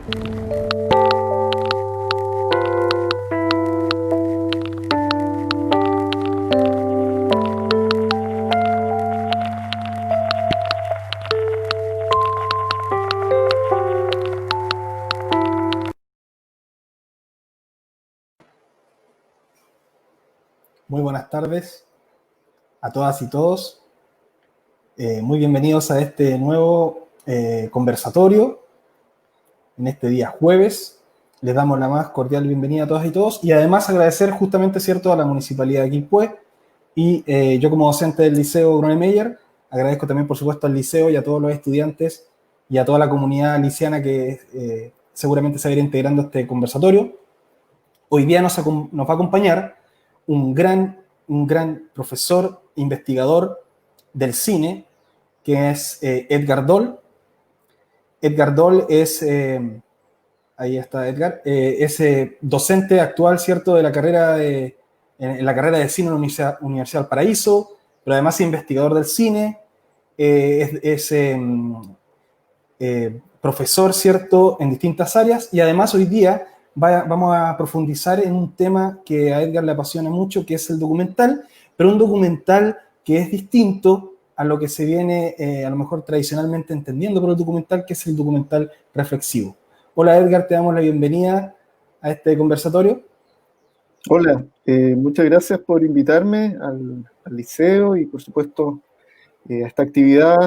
Muy buenas tardes a todas y todos. Muy bienvenidos a este nuevo conversatorio en este día jueves. Les damos la más cordial bienvenida a todas y todos y además agradecer justamente, cierto, a la Municipalidad de Quilpué y yo como docente del Liceo Brune Meyer agradezco también, por supuesto, al liceo y a todos los estudiantes y a toda la comunidad liciana que seguramente se va a ir integrando a este conversatorio. Hoy día nos va a acompañar un gran profesor, investigador del cine, que es Edgar Doll. Edgar Doll es, ahí está Edgar, es docente actual, ¿cierto?, de la carrera en la carrera de cine en la Universidad del Paraíso, pero además es investigador del cine, es profesor, ¿cierto?, en distintas áreas, y además hoy día vamos a profundizar en un tema que a Edgar le apasiona mucho, que es el documental, pero un documental que es distinto a lo que se viene a lo mejor tradicionalmente entendiendo por el documental, que es el documental reflexivo. Hola Edgar, te damos la bienvenida a este conversatorio. Hola, muchas gracias por invitarme al liceo y por supuesto a esta actividad,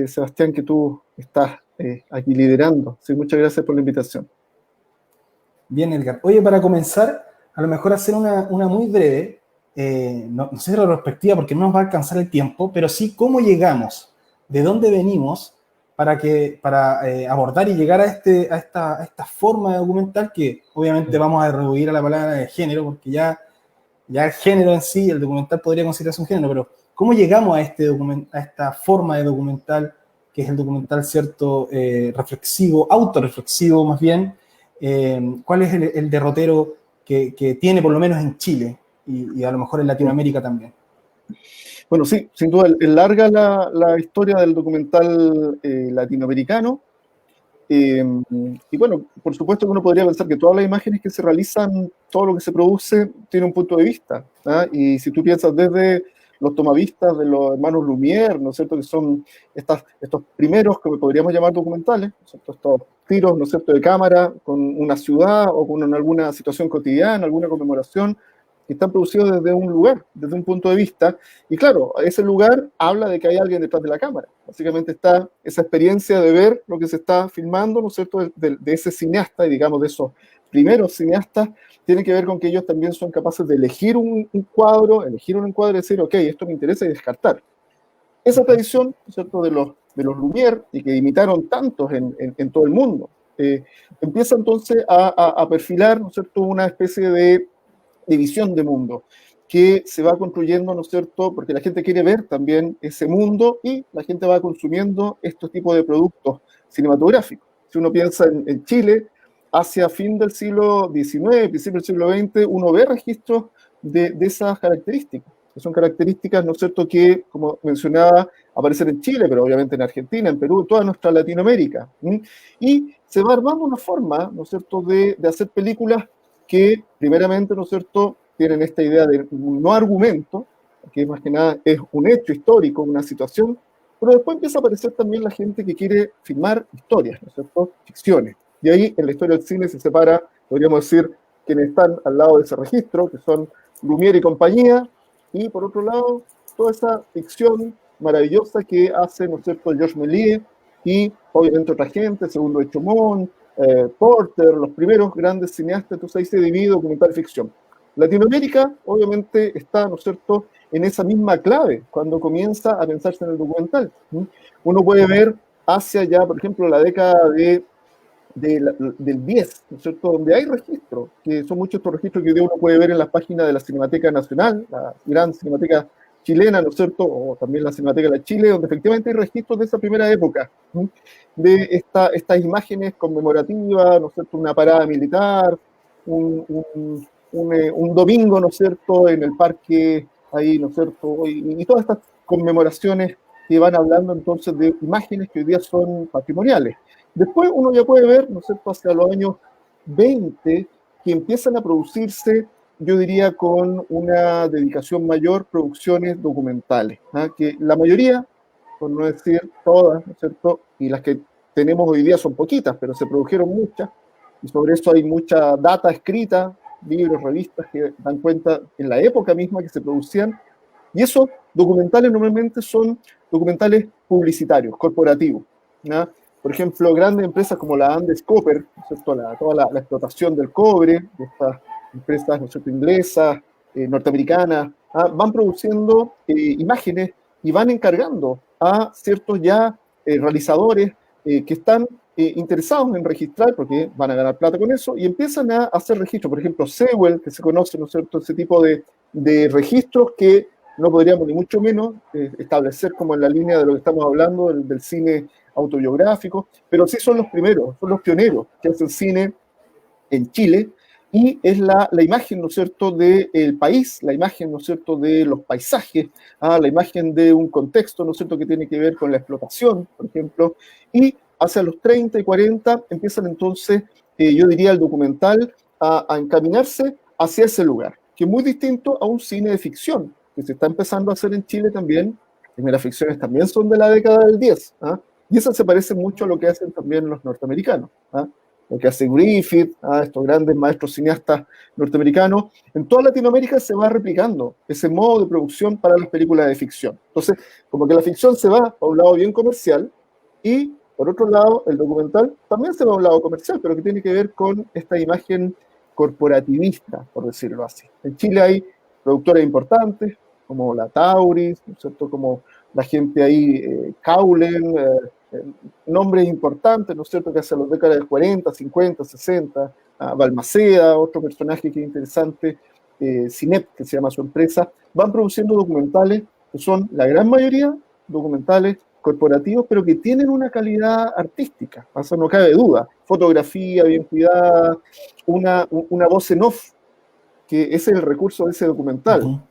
Sebastián, que tú estás aquí liderando. Sí, muchas gracias por la invitación. Bien, Edgar. Oye, para comenzar, a lo mejor hacer una muy breve, no sé si retrospectiva porque no nos va a alcanzar el tiempo, pero sí cómo llegamos, de dónde venimos para abordar y llegar a esta forma de documental que obviamente vamos a reducir a la palabra de género, porque ya el género en sí, el documental podría considerarse un género, pero ¿cómo llegamos a esta forma de documental, que es el documental, cierto, reflexivo, autorreflexivo más bien? ¿Cuál es el derrotero que tiene, por lo menos en Chile, y a lo mejor en Latinoamérica también? Bueno, sí, sin duda, es larga la historia del documental latinoamericano. Y bueno, por supuesto que uno podría pensar que todas las imágenes que se realizan, todo lo que se produce, tiene un punto de vista, ¿ah? Y si tú piensas desde los tomavistas de los hermanos Lumière, ¿no es cierto?, que son estos primeros que podríamos llamar documentales, ¿no es cierto?, estos tiros, ¿no es cierto?, de cámara con una ciudad o con alguna situación cotidiana, alguna conmemoración, que están producidos desde un lugar, desde un punto de vista, y claro, ese lugar habla de que hay alguien detrás de la cámara. Básicamente está esa experiencia de ver lo que se está filmando, ¿no es cierto?, de ese cineasta, y digamos de esos primeros cineastas, tiene que ver con que ellos también son capaces de elegir un cuadro y decir, ok, esto me interesa, y descartar. Esa tradición, ¿no es cierto?, de los Lumière, y que imitaron tantos en todo el mundo, empieza entonces a perfilar, ¿no es cierto?, una especie de visión de mundo que se va construyendo, ¿no es cierto?, porque la gente quiere ver también ese mundo y la gente va consumiendo estos tipos de productos cinematográficos. Si uno piensa en Chile, hacia fin del siglo XIX, principio del siglo XX, uno ve registros de esas características, que son características, ¿no es cierto?, que, como mencionaba, aparecen en Chile, pero obviamente en Argentina, en Perú, en toda nuestra Latinoamérica. Y se va armando una forma, ¿no es cierto?, de hacer películas que primeramente, ¿no es cierto?, tienen esta idea de un no argumento, que más que nada es un hecho histórico, una situación, pero después empieza a aparecer también la gente que quiere filmar historias, ¿no es cierto?, ficciones. Y ahí en la historia del cine se separa, podríamos decir, quienes están al lado de ese registro, que son Lumière y compañía, y por otro lado, toda esa ficción maravillosa que hace, ¿no es cierto?, Georges Méliès y obviamente otra gente, Segundo de Chaumont, Porter, los primeros grandes cineastas. Entonces ahí se divide documental y ficción. Latinoamérica obviamente está, ¿no es cierto?, en esa misma clave cuando comienza a pensarse en el documental. Uno puede ver hacia ya, por ejemplo, la década del 10, ¿no es cierto?, donde hay registros, que son muchos estos registros que uno puede ver en las páginas de la Cinemateca Nacional, la gran Cinemateca chilena, ¿no es cierto?, o también la Cinemateca de Chile, donde efectivamente hay registros de esa primera época, de estas imágenes conmemorativas, ¿no es cierto?, una parada militar, un domingo, ¿no es cierto?, en el parque, ahí, ¿no es cierto?, y todas estas conmemoraciones que van hablando entonces de imágenes que hoy día son patrimoniales. Después uno ya puede ver, ¿no es cierto?, hacia los años 20, que empiezan a producirse, yo diría, con una dedicación mayor, producciones documentales, ¿ah? Que la mayoría, por no decir todas, ¿no es cierto?, y las que tenemos hoy día son poquitas, pero se produjeron muchas, y sobre eso hay mucha data escrita, libros, revistas que dan cuenta en la época misma que se producían, y esos documentales normalmente son documentales publicitarios, corporativos, ¿no? Por ejemplo, grandes empresas como la Andes Copper, ¿no es cierto? Toda la explotación del cobre de estas empresas, ¿no es cierto?, inglesas, norteamericanas, van produciendo imágenes y van encargando a ciertos ya realizadores que están interesados en registrar, porque van a ganar plata con eso, y empiezan a hacer registros. Por ejemplo, Sewell, que se conoce, ¿no es cierto?, ese tipo de registros que no podríamos ni mucho menos establecer como en la línea de lo que estamos hablando, del cine autobiográfico, pero sí son los primeros, son los pioneros que hacen cine en Chile, y es la imagen, ¿no es cierto?, del país, la imagen, ¿no es cierto?, de los paisajes, la imagen de un contexto, ¿no es cierto?, que tiene que ver con la explotación, por ejemplo, y hacia los 30 y 40 empiezan entonces, yo diría, el documental a encaminarse hacia ese lugar, que es muy distinto a un cine de ficción, que se está empezando a hacer en Chile también. Las ficciones también son de la década del 10, y eso se parece mucho a lo que hacen también los norteamericanos, lo que hace Griffith, estos grandes maestros cineastas norteamericanos. En toda Latinoamérica se va replicando ese modo de producción para las películas de ficción. Entonces, como que la ficción se va a un lado bien comercial, y por otro lado, el documental también se va a un lado comercial, pero que tiene que ver con esta imagen corporativista, por decirlo así. En Chile hay productores importantes, como la Tauris, ¿no es cierto?, como la gente ahí, Caulen, nombres importantes, ¿no es cierto?, que hacia las décadas del 40, 50, 60, Balmaceda, otro personaje que es interesante, Cinep, que se llama su empresa, van produciendo documentales que son, la gran mayoría, documentales corporativos, pero que tienen una calidad artística, eso no cabe duda. Fotografía bien cuidada, una voz en off, que ese es el recurso de ese documental,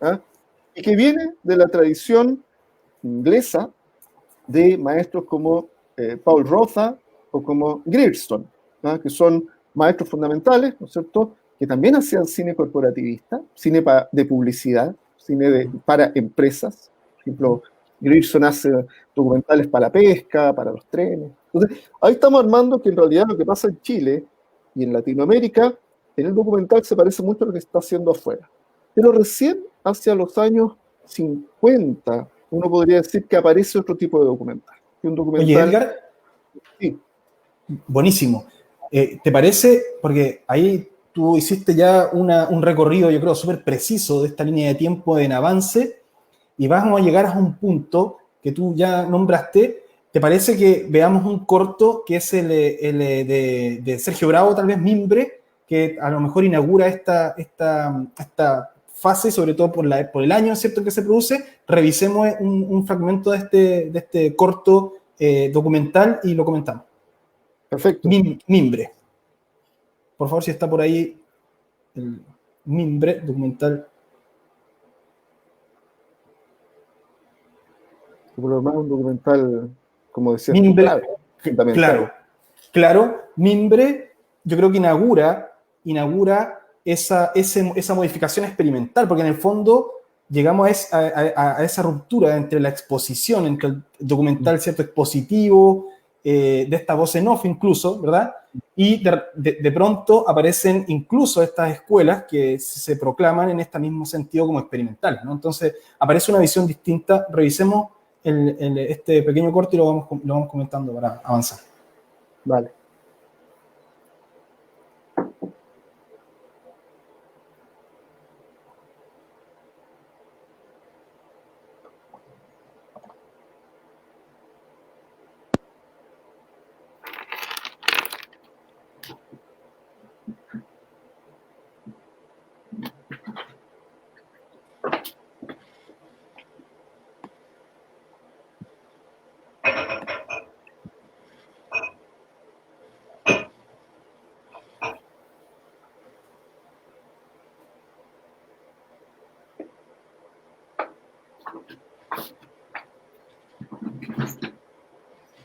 y que viene de la tradición inglesa de maestros como Paul Rosa o como Grierson, que son maestros fundamentales, ¿no es cierto?, que también hacían cine corporativista, cine de publicidad, cine para empresas. Por ejemplo, Grierson hace documentales para la pesca, para los trenes. Entonces, ahí estamos armando que en realidad lo que pasa en Chile y en Latinoamérica, en el documental se parece mucho a lo que se está haciendo afuera. Pero recién hacia los años 50, uno podría decir que aparece otro tipo de documental. Un Oye, documental, Edgar, sí, buenísimo. ¿Te parece? Porque ahí tú hiciste ya un recorrido, yo creo, súper preciso de esta línea de tiempo en avance, y vamos a llegar a un punto que tú ya nombraste. ¿Te parece que veamos un corto que es el de Sergio Bravo, tal vez Mimbre, que a lo mejor inaugura esta fase, sobre todo por el año, ¿cierto?, que se produce? Revisemos un fragmento de este corto documental y lo comentamos. perfecto. Mimbre. Por favor, si está por ahí el Mimbre documental. Por lo demás, un documental, como decías tú, Mimbre, clave, fundamental. claro, claro, Mimbre, yo creo que inaugura esa modificación experimental, porque en el fondo llegamos a esa ruptura entre la exposición, entre el documental cierto expositivo, de esta voz en off incluso, ¿verdad? Y de pronto aparecen incluso estas escuelas que se proclaman en este mismo sentido como experimentales, ¿no? Entonces aparece una visión distinta. Revisemos este pequeño corte y lo vamos comentando para avanzar. Vale.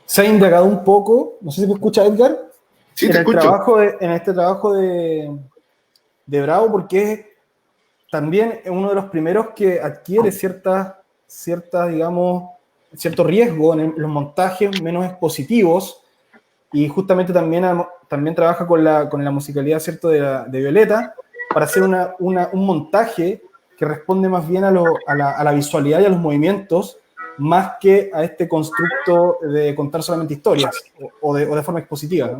se ha indagado un poco, no sé si me escucha Edgar, Sí, te escucho. en este trabajo de Bravo, porque también es uno de los primeros que adquiere digamos, cierto riesgo en los montajes menos expositivos, y justamente también trabaja con la musicalidad, ¿cierto?, de Violeta, para hacer un montaje que responde más bien a la visualidad y a los movimientos, más que a este constructo de contar solamente historias o de forma expositiva, ¿no?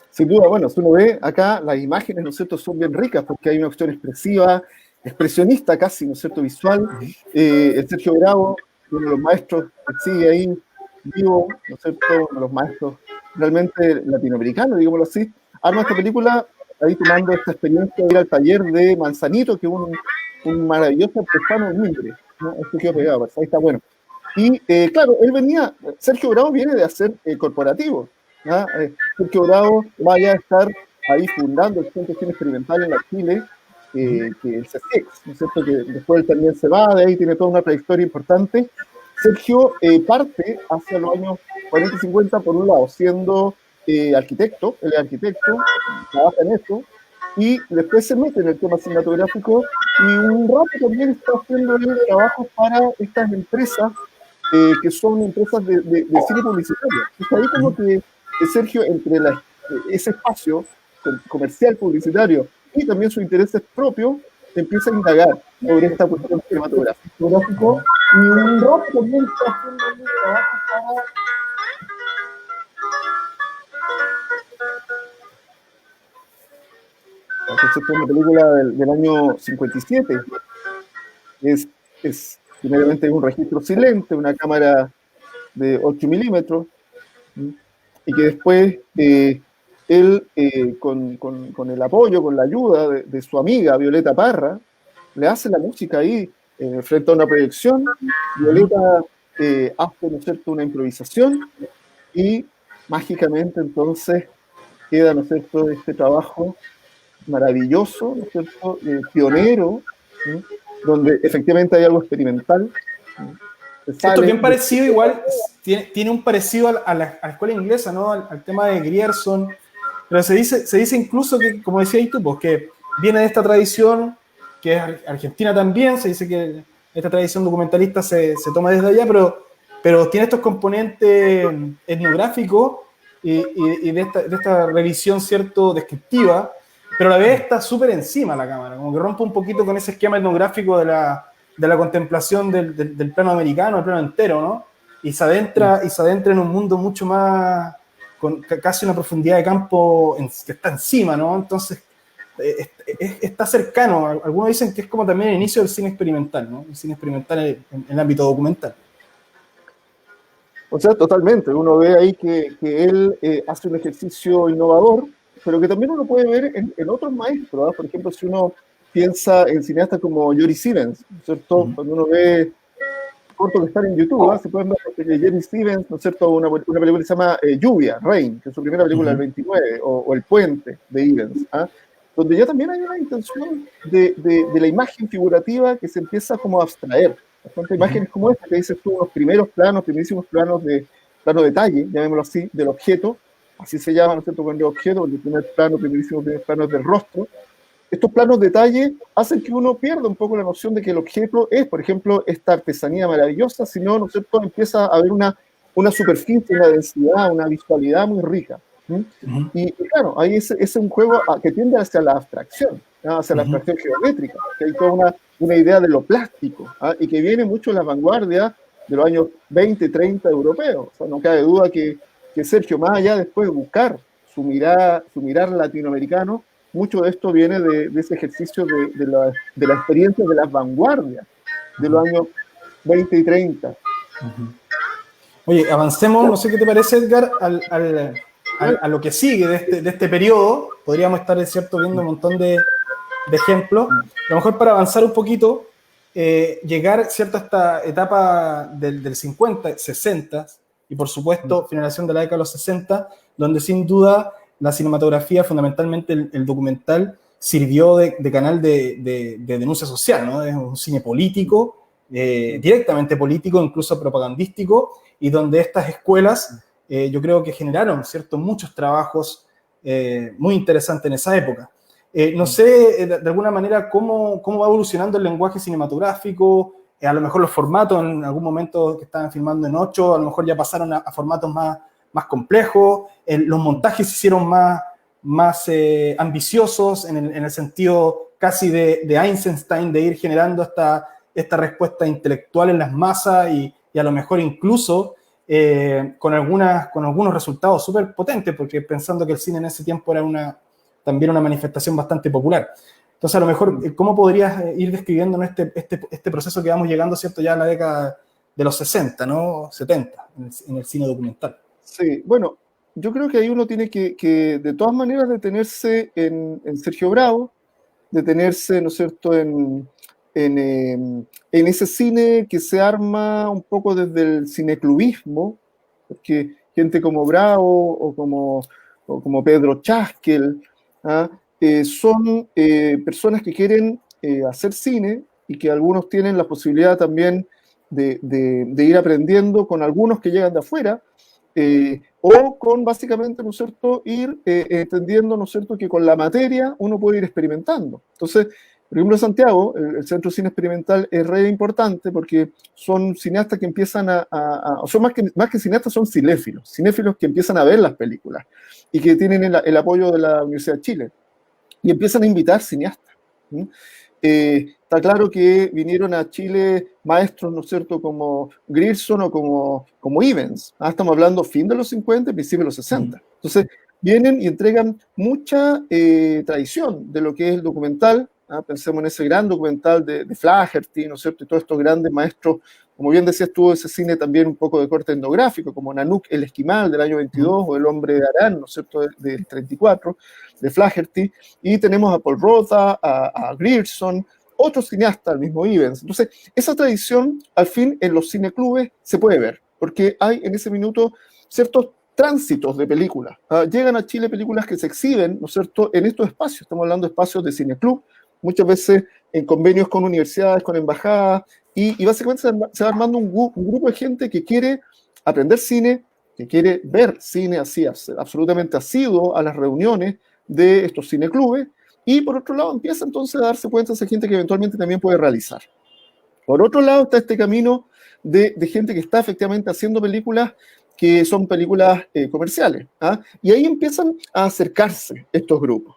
Sin duda, bueno, si uno ve acá, las imágenes, ¿no es cierto?, son bien ricas porque hay una cuestión expresiva, expresionista casi, ¿no es cierto?, visual. El Sergio Bravo, uno de los maestros que sigue ahí vivo, ¿no es cierto?, uno de los maestros realmente latinoamericanos, digámoslo así, arma esta película ahí tomando esta experiencia de ir al taller de Manzanito, que es un maravilloso artesano de mimbre, ¿no? Esto quedó pegado, pues, ahí está bueno. Y claro, Sergio Bravo viene de hacer corporativo. ¿Ya? Sergio Bravo vaya a estar ahí fundando el Centro de Cine Experimental en la Chile, que es el CCX, ¿no es cierto? Que después él también se va, de ahí tiene toda una trayectoria importante. Sergio parte hacia los años 40 y 50, por un lado, siendo arquitecto, él es arquitecto, trabaja en esto, y después se mete en el tema cinematográfico, y un rato también está haciendo el trabajo para estas empresas que son empresas de cine publicitario. Entonces ahí como que Sergio, entre ese espacio comercial publicitario y también sus intereses propios, empieza a indagar sobre esta cuestión cinematográfica. Y un rock también está haciendo un trabajo para... Entonces fue una película del año 57. Primeramente un registro silente, una cámara de 8 milímetros, y que después él, con el apoyo, con la ayuda de su amiga Violeta Parra, le hace la música ahí frente a una proyección. Violeta hace, ¿no es cierto?, una improvisación, y mágicamente entonces queda, ¿no es cierto?, este trabajo maravilloso, ¿no es cierto?, pionero, ¿sí?, donde efectivamente hay algo experimental. Esto es bien parecido, igual, tiene un parecido a la escuela inglesa, ¿no? Al tema de Grierson, pero se dice incluso que, como decías tú, pues, que viene de esta tradición, que es argentina también, se dice que esta tradición documentalista se toma desde allá, pero tiene estos componentes etnográficos y de esta revisión, ¿cierto?, descriptiva, pero a la vez está súper encima la cámara, como que rompe un poquito con ese esquema etnográfico de la contemplación del plano americano, el plano entero, ¿no? Y se adentra en un mundo mucho más, con casi una profundidad de campo que está encima, ¿no? Entonces, está cercano. Algunos dicen que es como también el inicio del cine experimental, ¿no? El cine experimental en el ámbito documental. O sea, totalmente. Uno ve ahí que él hace un ejercicio innovador, pero que también uno puede ver en otros maestros, ¿eh? Por ejemplo, si uno piensa en cineastas como Jory Stevens, ¿cierto? Cuando uno ve cortos que están en YouTube, ¿eh? Se pueden ver Jory Stevens, ¿no es cierto? Una película que se llama Lluvia, Rain, que es su primera película del 29, o El Puente de Evans, ¿eh? Donde ya también hay una intención de la imagen figurativa que se empieza como a abstraer. Bastante imágenes como esta que dices tú, los primerísimos planos de detalle, llamémoslo así, del objeto, así se llama, ¿no es cierto?, cuando el objeto, el primer plano del rostro. Estos planos de detalle hacen que uno pierda un poco la noción de que el objeto es, por ejemplo, esta artesanía maravillosa, sino, ¿no es cierto?, empieza a haber una superficie, una densidad, una visualidad muy rica. Y claro, ahí es un juego que tiende hacia la abstracción, ¿no?, hacia la abstracción geométrica, que hay toda una idea de lo plástico, ¿ah?, y que viene mucho en la vanguardia de los años 20, 30 europeos. O sea, no cabe duda que Sergio, más allá después de buscar su mirar latinoamericano, mucho de esto viene de ese ejercicio de la experiencia de las vanguardias de los años 20 y 30. Oye, avancemos, no sé qué te parece, Edgar, a lo que sigue de este periodo. Podríamos estar, ¿cierto?, viendo un montón de ejemplos. A lo mejor para avanzar un poquito, llegar, ¿cierto?, a esta etapa del 50, 60, y por supuesto, finalización de la década de los 60, donde sin duda la cinematografía, fundamentalmente el documental, sirvió de canal de denuncia social, ¿no? Es un cine político, directamente político, incluso propagandístico, y donde estas escuelas yo creo que generaron, ¿cierto?, muchos trabajos muy interesantes en esa época. No sé, de alguna manera, cómo va evolucionando el lenguaje cinematográfico, a lo mejor los formatos en algún momento que estaban filmando en 8, a lo mejor ya pasaron a formatos más complejos, los montajes se hicieron más ambiciosos en el sentido casi de Eisenstein, de ir generando esta respuesta intelectual en las masas y a lo mejor incluso con algunos resultados súper potentes, porque pensando que el cine en ese tiempo era también una manifestación bastante popular. Entonces, a lo mejor, ¿cómo podrías ir describiendo este proceso que vamos llegando, ¿cierto?, ya a la década de los 60, ¿no? 70, en el cine documental. Sí, bueno, yo creo que ahí uno tiene que de todas maneras, detenerse en Sergio Bravo, detenerse, ¿no es cierto?, en ese cine que se arma un poco desde el cineclubismo, porque gente como Bravo o como Pedro Chaskel, ¿ah? Son personas que quieren hacer cine y que algunos tienen la posibilidad también de ir aprendiendo con algunos que llegan de afuera, o con básicamente, ¿no es cierto?, ir entendiendo, ¿no es cierto?, que con la materia uno puede ir experimentando. Entonces, por ejemplo, en Santiago, el Centro de Cine Experimental es re importante porque son cineastas que empiezan son más que cineastas, son cinéfilos que empiezan a ver las películas y que tienen el apoyo de la Universidad de Chile y empiezan a invitar cineastas. Está claro que vinieron a Chile maestros, ¿no es cierto?, como Grierson o como Ivens. Estamos hablando fin de los 50 y principios de los 60. Entonces, vienen y entregan mucha tradición de lo que es el documental. Pensemos en ese gran documental de Flaherty, ¿no es cierto?, y todos estos grandes maestros. Como bien decías tú, ese cine también un poco de corte etnográfico, como Nanook el Esquimal del año 22 o El Hombre de Arán, ¿no es cierto?, del 34, de Flaherty. Y tenemos a Paul Roth, a Grierson, otros cineastas, el mismo Ivens. Entonces, esa tradición, al fin, en los cineclubes se puede ver, porque hay en ese minuto ciertos tránsitos de películas. Llegan a Chile películas que se exhiben, ¿no es cierto?, en estos espacios. Estamos hablando de espacios de cineclub, muchas veces en convenios con universidades, con embajadas, y básicamente se va armando un grupo de gente que quiere aprender cine, que quiere ver cine así, absolutamente asiduo a las reuniones de estos cineclubes, y por otro lado empieza entonces a darse cuenta esa gente que eventualmente también puede realizar. Por otro lado está este camino de gente que está efectivamente haciendo películas que son películas comerciales, y ahí empiezan a acercarse estos grupos.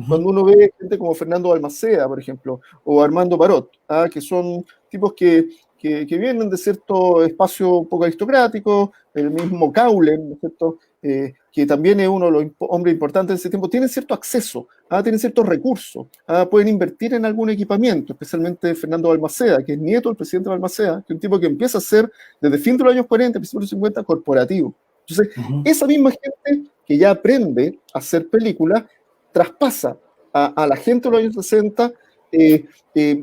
Cuando uno ve gente como Fernando Balmaceda, por ejemplo, o Armando Parot, que son tipos que vienen de cierto espacio un poco aristocrático, el mismo Caulen, ¿no es cierto?, que también es uno de los hombres importantes de ese tiempo, tienen cierto acceso, tienen ciertos recursos, pueden invertir en algún equipamiento, especialmente Fernando Balmaceda, que es nieto del presidente Balmaceda, que es un tipo que empieza a ser desde fin de los años 40, principios de los 50, corporativo. Entonces, esa misma gente que ya aprende a hacer películas, traspasa a la gente de los años 60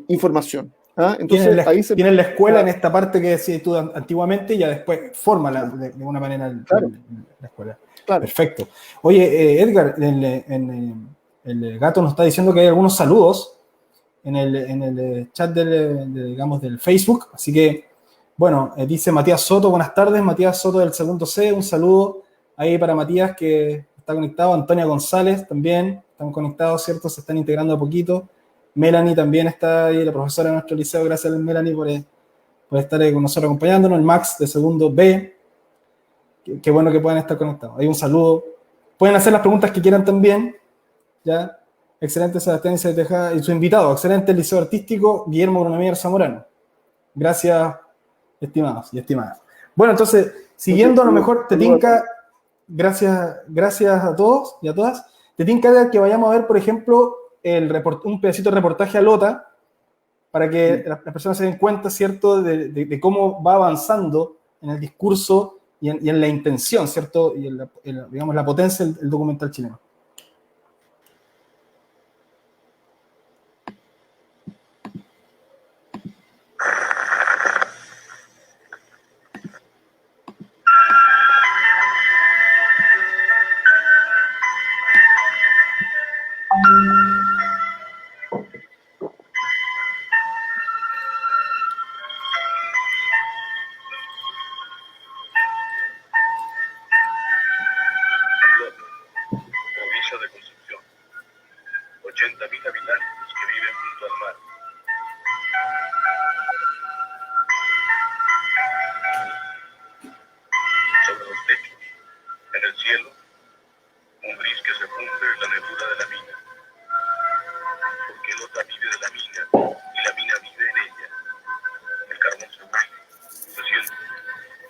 información. Entonces, tienen la escuela en esta parte que decías tú antiguamente y ya después forma de una manera la escuela. Claro. Perfecto. Oye, Edgar, el gato nos está diciendo que hay algunos saludos en el chat digamos, del Facebook, así que, bueno, dice Matías Soto, buenas tardes, Matías Soto del segundo C, un saludo ahí para Matías que está conectado, Antonia González también, están conectados, ¿cierto? Se están integrando a poquito. Melanie también está ahí, la profesora de nuestro liceo, gracias a Melanie por estar con nosotros acompañándonos, el Max de segundo B, qué bueno que puedan estar conectados. Ahí un saludo. Pueden hacer las preguntas que quieran también, ¿ya? Excelente Sebastián y Tejada, y su invitado, excelente el Liceo Artístico, Guillermo Brunomier Zamorano. Gracias, estimados y estimadas. Bueno, entonces, siguiendo a lo mejor, te tinca, gracias a todos y a todas, te tinca que vayamos a ver, por ejemplo, un pedacito de reportaje a Lota, para que las personas se den cuenta, ¿cierto?, de cómo va avanzando en el discurso y en la intención, ¿cierto?, y digamos, la potencia del documental chileno. techo, en el cielo, un gris que se funde en la negrura de la mina. Porque el otra vive de la mina y la mina vive en ella. El carbón se huele, se siente,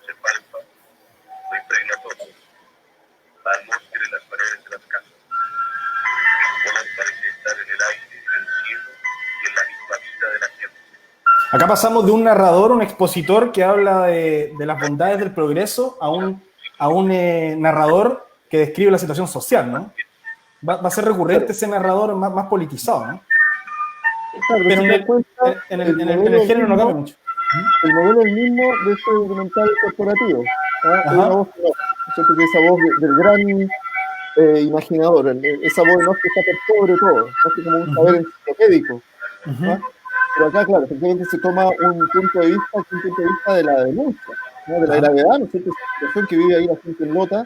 se palpa, lo impregna todo. La atmósfera en las paredes de las casas. El color parece estar en el aire, en el cielo y en la misma vida de la gente. Acá pasamos de un narrador, un expositor que habla de las bondades del progreso a un narrador que describe la situación social, ¿no? Va a ser recurrente ese narrador más politizado, ¿no? Claro, Pero si te das cuenta, en el género no cambia mucho. el modelo es el mismo de este documental corporativo. Hay una voz, ¿no? ¿Cierto? Que esa voz del gran imaginador, esa voz no que está por sobre todo, casi como un saber enciclopédico. Pero acá, claro, efectivamente se toma un punto de vista de la denuncia, ¿no? De la gravedad, ¿no es cierto? La situación que vive ahí la gente en Lota.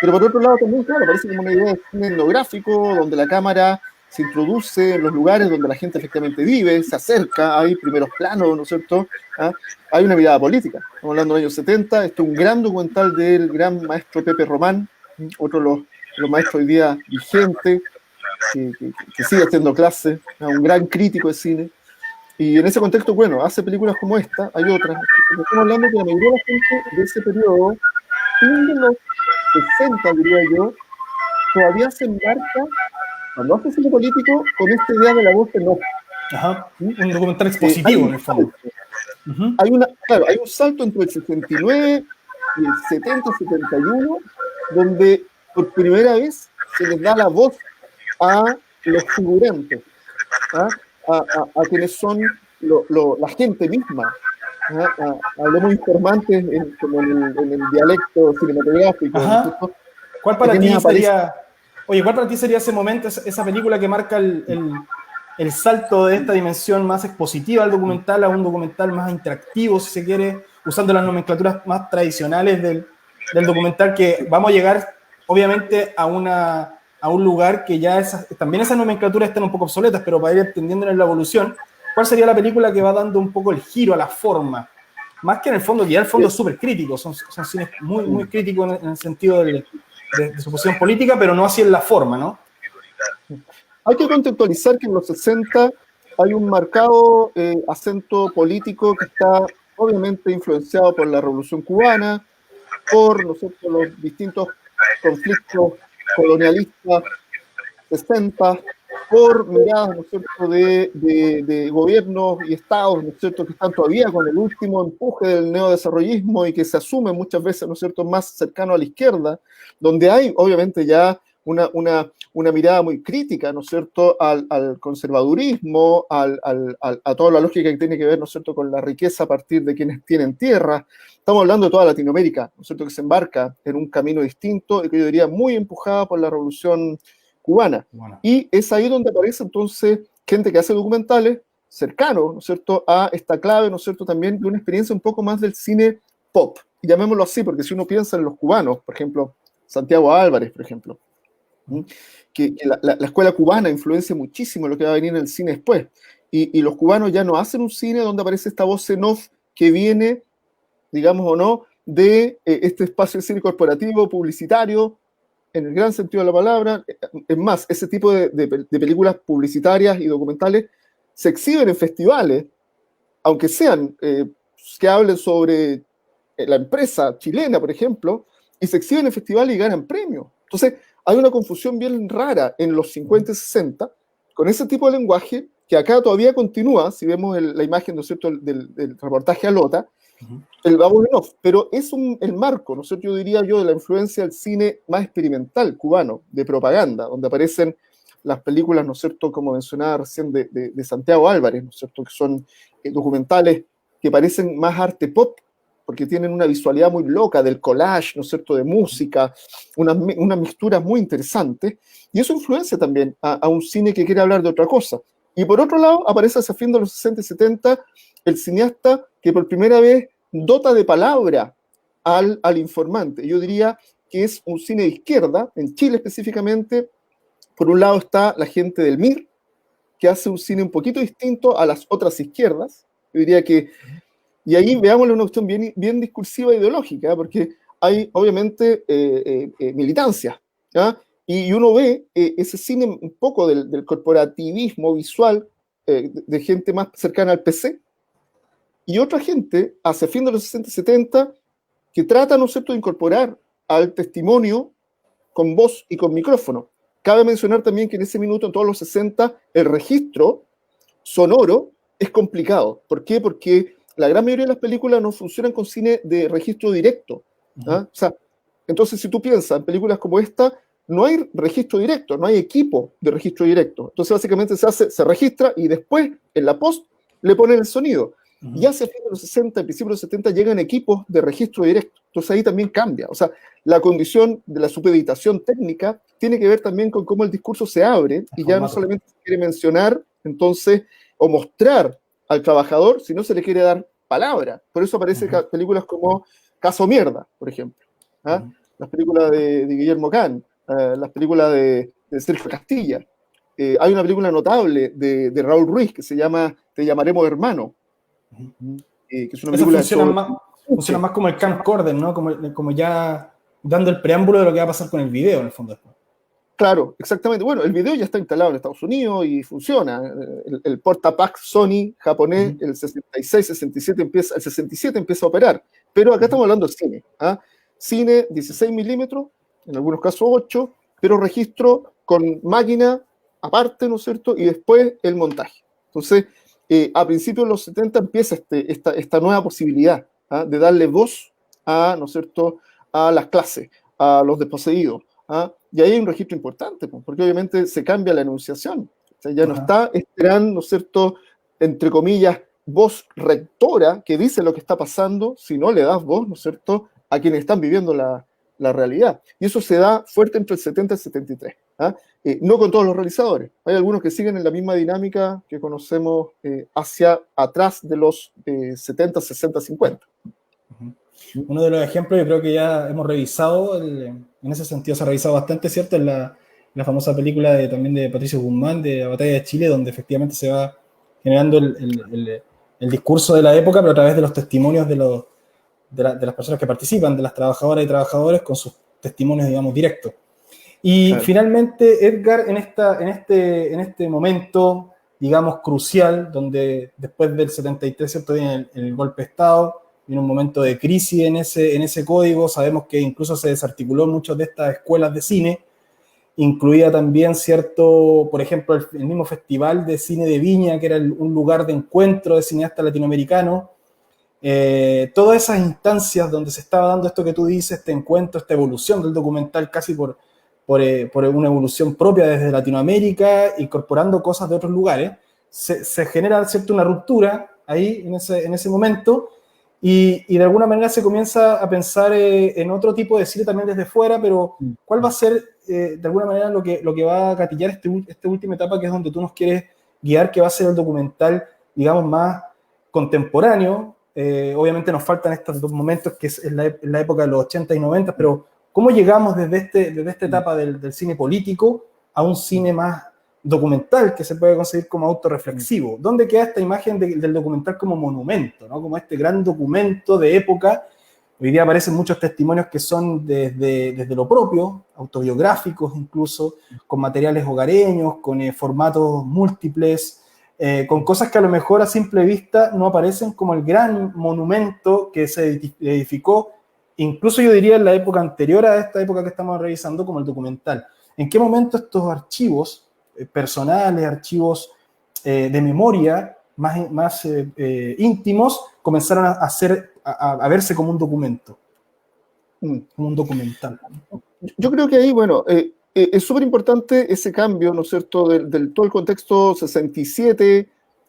Pero por otro lado también, claro, parece como una idea de cine etnográfico, donde la cámara se introduce en los lugares donde la gente efectivamente vive, se acerca, hay primeros planos, ¿no es cierto? Hay una mirada política. Estamos hablando de los años 70, este es un gran documental del gran maestro Pepe Román, otro de los maestros hoy día vigentes, que sigue haciendo clases, un gran crítico de cine. Y en ese contexto, bueno, hace películas como esta, hay otras. Estamos hablando que la mayoría de la gente de ese periodo, fin de los 60, diría yo, todavía se embarca, cuando hace cine político, con esta idea de la voz en off. Un documental expositivo, en el fondo. Claro, hay un salto entre el 69 y el 70-71, donde por primera vez se les da la voz a los figurantes, a quienes son la gente misma. Hablemos informantes como en el dialecto cinematográfico. ¿Cuál para ti sería, cuál para ti sería ese momento, esa película que marca el salto de esta dimensión más expositiva al documental a un documental más interactivo, si se quiere, usando las nomenclaturas más tradicionales del documental, que vamos a llegar obviamente a un lugar que ya también esas nomenclaturas están un poco obsoletas, pero para ir entendiendo en la evolución, ¿cuál sería la película que va dando un poco el giro a la forma? Más que en el fondo, que ya el fondo es súper crítico, son cines muy, muy críticos en el sentido de su posición política, pero no así en la forma, ¿no? Hay que contextualizar que en los 60 hay un marcado acento político que está obviamente influenciado por la Revolución Cubana, por los distintos conflictos colonialistas 60, por miradas, ¿no es cierto?, de gobiernos y estados, ¿no es cierto?, que están todavía con el último empuje del neodesarrollismo y que se asume muchas veces, ¿no es cierto?, más cercano a la izquierda, donde hay obviamente ya una mirada muy crítica, ¿no es cierto?, al conservadurismo, a toda la lógica que tiene que ver, ¿no es cierto?, con la riqueza a partir de quienes tienen tierra. Estamos hablando de toda Latinoamérica, ¿no es cierto?, que se embarca en un camino distinto y que yo diría muy empujada por la Revolución Cubana. Y es ahí donde aparece entonces gente que hace documentales cercanos, ¿no es cierto?, a esta clave, ¿no es cierto?, también de una experiencia un poco más del cine pop. Y llamémoslo así, porque si uno piensa en los cubanos, por ejemplo, Santiago Álvarez, por ejemplo, que la escuela cubana influencia muchísimo lo que va a venir en el cine después. Y los cubanos ya no hacen un cine donde aparece esta voz en off que viene, digamos o no, de este espacio de cine corporativo, publicitario, en el gran sentido de la palabra. Es más, ese tipo de películas publicitarias y documentales se exhiben en festivales, aunque sean que hablen sobre la empresa chilena, por ejemplo, y se exhiben en festivales y ganan premios. Entonces, hay una confusión bien rara en los 50 y 60 con ese tipo de lenguaje que acá todavía continúa, si vemos la imagen, ¿no es cierto?, del reportaje a Lota, el voz en off, pero es el marco, ¿no es cierto?, yo diría yo, de la influencia del cine más experimental cubano, de propaganda, donde aparecen las películas, ¿no es cierto?, como mencionaba recién, de Santiago Álvarez, ¿no es cierto?, que son documentales que parecen más arte pop, porque tienen una visualidad muy loca del collage, ¿no es cierto?, de música, unas mixturas muy interesantes, y eso influencia también a un cine que quiere hablar de otra cosa. Y por otro lado, aparece hacia fin de los 60 y 70 el cineasta que por primera vez dota de palabra al informante. Yo diría que es un cine de izquierda, en Chile específicamente. Por un lado está la gente del MIR, que hace un cine un poquito distinto a las otras izquierdas. Yo diría que, y ahí veámosle una cuestión bien discursiva e ideológica, porque hay obviamente militancia, ¿ya? Y uno ve ese cine un poco del corporativismo visual de gente más cercana al PC, y otra gente hacia fin de los 60 y 70 que trata, ¿no es cierto?, de incorporar al testimonio con voz y con micrófono. Cabe mencionar también que en ese minuto, en todos los 60, el registro sonoro es complicado. ¿Por qué? Porque la gran mayoría de las películas no funcionan con cine de registro directo. ¿Ah? O sea, entonces, si tú piensas en películas como esta, no hay registro directo, no hay equipo de registro directo. Entonces, básicamente se registra y después, en la post, le ponen el sonido. Y hacia fin de los 60, principios de los 70, llegan equipos de registro directo. Entonces, ahí también cambia. O sea, la condición de la supeditación técnica tiene que ver también con cómo el discurso se abre y ya no solamente se quiere mencionar, entonces, o mostrar al trabajador, sino se le quiere dar palabra. Por eso aparecen películas como Caso Mierda, por ejemplo. ¿Ah? Las películas de Guillermo Kahn, las películas de Sergio Castilla. Hay una película notable de Raúl Ruiz que se llama Te llamaremos hermano. Que es una película funciona más como el camcorder, ¿no? Como ya dando el preámbulo de lo que va a pasar con el video, en el fondo. Claro, exactamente. Bueno, el video ya está instalado en Estados Unidos y funciona. El portapack Sony japonés, el 66, 67 empieza, el 67 empieza a operar. Pero acá estamos hablando de cine. ¿Ah? Cine 16 milímetros, en algunos casos 8, pero registro con máquina aparte, ¿no es cierto? Y después el montaje. Entonces, a principios de los 70 empieza esta nueva posibilidad, ¿ah? De darle voz a, ¿no es cierto?, a las clases, a los desposeídos. ¿Ah? Y ahí hay un registro importante, porque obviamente se cambia la enunciación. O sea, ya no está ¿no es cierto?, entre comillas, voz rectora que dice lo que está pasando, sino le das voz, ¿no es cierto?, a quienes están viviendo la realidad. Y eso se da fuerte entre el 70 y el 73. ¿Ah? No con todos los realizadores. Hay algunos que siguen en la misma dinámica que conocemos hacia atrás de los 70, 60, 50. Uno de los ejemplos, yo creo que ya hemos revisado, en ese sentido se ha revisado bastante, ¿cierto? En la famosa película también de Patricio Guzmán, de La Batalla de Chile, donde efectivamente se va generando el discurso de la época, pero a través de los testimonios de las personas que participan, de las trabajadoras y trabajadores, con sus testimonios, digamos, directos. Y claro, finalmente, Edgar, en este momento, digamos, crucial, donde después del 73, ¿cierto?, viene el golpe de Estado, viene un momento de crisis en ese código. Sabemos que incluso se desarticuló muchas de estas escuelas de cine, incluía también, ¿cierto?, por ejemplo, el mismo Festival de Cine de Viña, que era un lugar de encuentro de cineastas latinoamericanos. Todas esas instancias donde se estaba dando esto que tú dices, este encuentro, esta evolución del documental casi por una evolución propia desde Latinoamérica, incorporando cosas de otros lugares, se genera, ¿cierto?, una ruptura ahí en ese momento, y de alguna manera se comienza a pensar en otro tipo de cine también desde fuera, pero ¿cuál va a ser de alguna manera lo que va a gatillar esta última etapa, que es donde tú nos quieres guiar, que va a ser el documental, digamos, más contemporáneo? Obviamente nos faltan estos dos momentos, que es la época de los 80 y 90, pero ¿cómo llegamos desde esta etapa del cine político a un cine más documental, que se puede conseguir como autorreflexivo? ¿Dónde queda esta imagen del documental como monumento, ¿no?, como este gran documento de época? Hoy día aparecen muchos testimonios que son desde lo propio, autobiográficos incluso, con materiales hogareños, con formatos múltiples, con cosas que a lo mejor a simple vista no aparecen como el gran monumento que se edificó, incluso yo diría en la época anterior a esta época que estamos revisando, como el documental. ¿En qué momento estos archivos personales, archivos de memoria más íntimos, comenzaron a verse como un documento, como un documental? Yo creo que ahí, bueno, es súper importante ese cambio, ¿no es cierto?, del todo el contexto 67,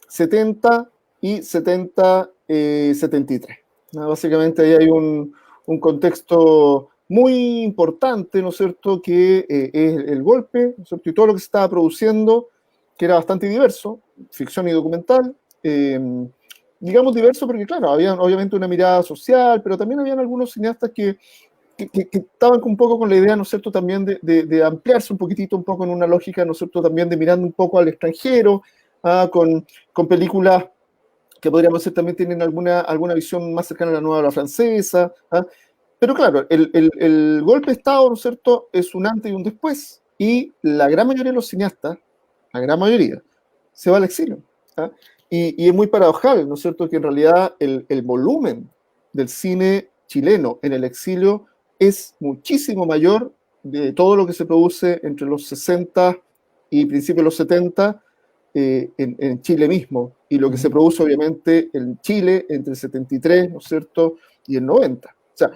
70 y 70, 73. ¿No? Básicamente ahí hay un contexto muy importante, ¿no es cierto?, que es el golpe, ¿no es cierto?, y todo lo que se estaba produciendo, que era bastante diverso, ficción y documental, digamos diverso porque, claro, había obviamente una mirada social, pero también habían algunos cineastas que estaban un poco con la idea, ¿no es cierto?, también de ampliarse un poquitito, un poco en una lógica, ¿no es cierto?, también de mirando un poco al extranjero, con películas que podríamos decir también tienen alguna visión más cercana a la nueva ola francesa, Pero claro, el golpe de Estado, ¿no es cierto?, es un antes y un después, y la gran mayoría de los cineastas, la gran mayoría, se va al exilio. ¿Ah? Y es muy paradojal, ¿no es cierto?, que en realidad el volumen del cine chileno en el exilio es muchísimo mayor de todo lo que se produce entre los 60 y principios de los 70 en Chile mismo, y lo que se produce obviamente en Chile entre el 73, ¿no es cierto?, y el 90. O sea,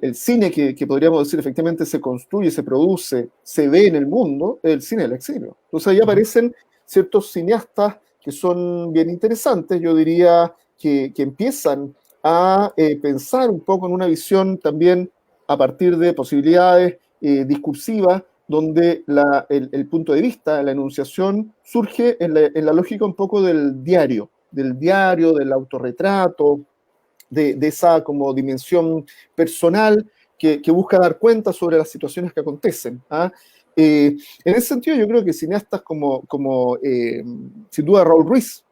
el cine que podríamos decir efectivamente se construye, se produce, se ve en el mundo, es el cine del exilio. Entonces ahí aparecen ciertos cineastas que son bien interesantes, yo diría que empiezan a pensar un poco en una visión también a partir de posibilidades discursivas, donde el punto de vista, la enunciación, surge en la lógica un poco del diario, del autorretrato, de esa como dimensión personal que busca dar cuenta sobre las situaciones que acontecen. ¿Ah? En ese sentido, yo creo que cineastas como sin duda Raúl Ruiz,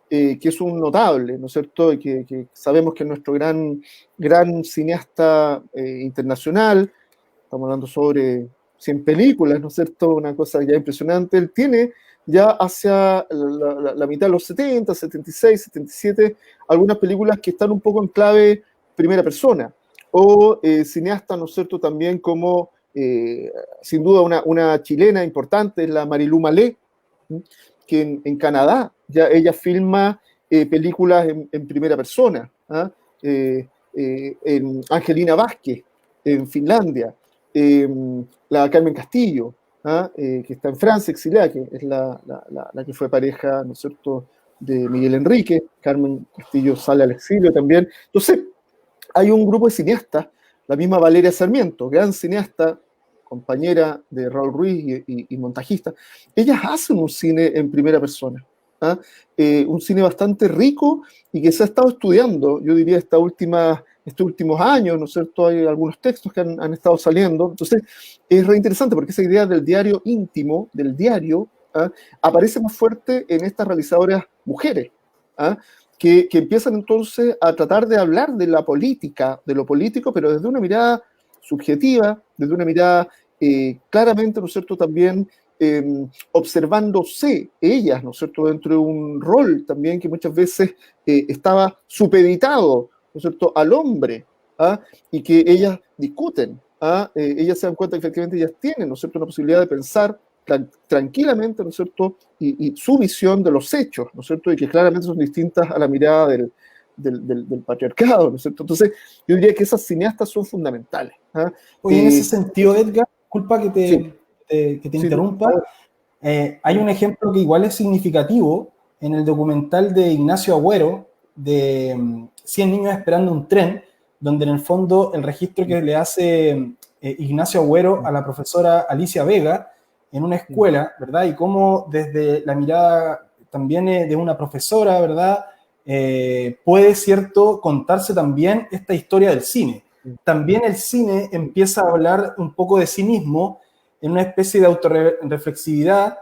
que es un notable, ¿no es cierto? Y que sabemos que es nuestro gran cineasta internacional, estamos hablando sobre 100 películas, ¿no es cierto? Una cosa ya impresionante. Él tiene ya hacia la mitad de los 70, 76, 77, algunas películas que están un poco en clave primera persona, o cineastas, ¿no es cierto?, también como, sin duda, una chilena importante, la Marilú Malé, que en Canadá ya ella filma películas en primera persona, ¿ah? En Angelina Vázquez, en Finlandia, la Carmen Castillo, que está en Francia, exiliada, que es la que fue pareja, ¿no es cierto?, de Miguel Enrique. Carmen Castillo sale al exilio también. Entonces, hay un grupo de cineastas, la misma Valeria Sarmiento, gran cineasta, compañera de Raúl Ruiz y montajista. Ellas hacen un cine en primera persona, un cine bastante rico y que se ha estado estudiando, yo diría, estos últimos años, ¿no es cierto? Hay algunos textos que han estado saliendo. Entonces, es re interesante porque esa idea del diario íntimo, del diario, aparece más fuerte en estas realizadoras mujeres, que empiezan entonces a tratar de hablar de la política, de lo político, pero desde una mirada subjetiva, desde una mirada claramente, ¿no es cierto?, también observándose ellas, ¿no es cierto?, dentro de un rol también que muchas veces estaba supeditado, ¿no es cierto?, al hombre, y que ellas discuten, ellas se dan cuenta que efectivamente ellas tienen, ¿no es cierto?, una posibilidad de pensar tranquilamente, ¿no es cierto?, y su visión de los hechos, ¿no es cierto?, y que claramente son distintas a la mirada del patriarcado, ¿no es cierto? Entonces, yo diría que esas cineastas son fundamentales. Oye, en ese sentido, Edgar, disculpa Sí, que te sí, interrumpa, hay un ejemplo que igual es significativo en el documental de Ignacio Agüero, de 100 niños esperando un tren, donde en el fondo el registro que le hace Ignacio Agüero a la profesora Alicia Vega en una escuela, ¿verdad? Y cómo desde la mirada también de una profesora, ¿verdad? Puede, ¿cierto?, contarse también esta historia del cine. También el cine empieza a hablar un poco de sí mismo en una especie de autorreflexividad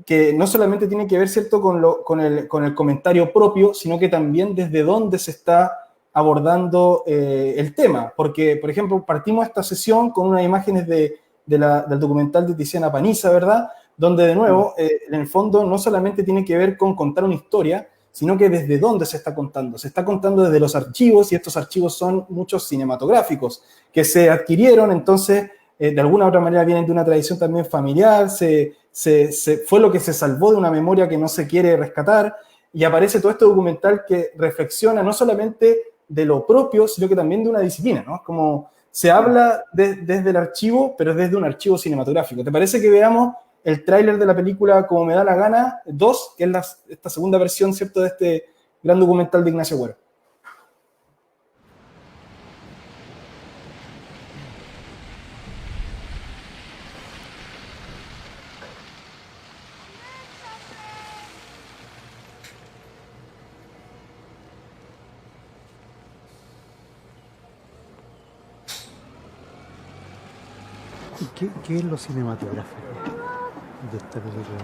que no solamente tiene que ver, ¿cierto?, con el comentario propio, sino que también desde dónde se está abordando el tema. Porque, por ejemplo, partimos esta sesión con unas imágenes del documental de Tiziana Paniza, ¿verdad?, donde de nuevo, en el fondo, no solamente tiene que ver con contar una historia, sino que desde dónde se está contando. Se está contando desde los archivos, y estos archivos son muchos cinematográficos que se adquirieron, entonces, de alguna u otra manera vienen de una tradición también familiar, fue lo que se salvó de una memoria que no se quiere rescatar, y aparece todo este documental que reflexiona no solamente de lo propio, sino que también de una disciplina, ¿no? Como se habla desde el archivo, pero desde un archivo cinematográfico. ¿Te parece que veamos el tráiler de la película Como me da la gana 2, que es esta segunda versión, ¿cierto?, de este gran documental de Ignacio Agüero? ¿Qué es lo cinematográfico de esta película?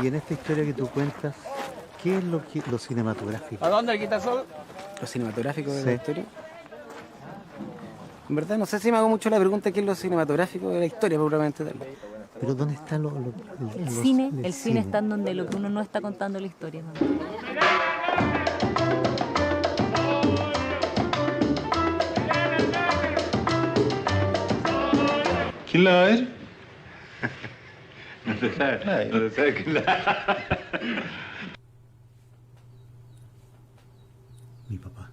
Y en esta historia que tú cuentas, ¿Qué es lo cinematográfico? ¿A dónde quita sol? Lo cinematográfico de Sí. la historia. En verdad, no sé si me hago mucho la pregunta qué es lo cinematográfico de la historia, probablemente tal. Pero ¿dónde está El cine está en donde lo que uno no está contando la historia, ¿no? ¿Quién la va a ver? No se sabe, Nadie. no se sabe quién la... Mi papá.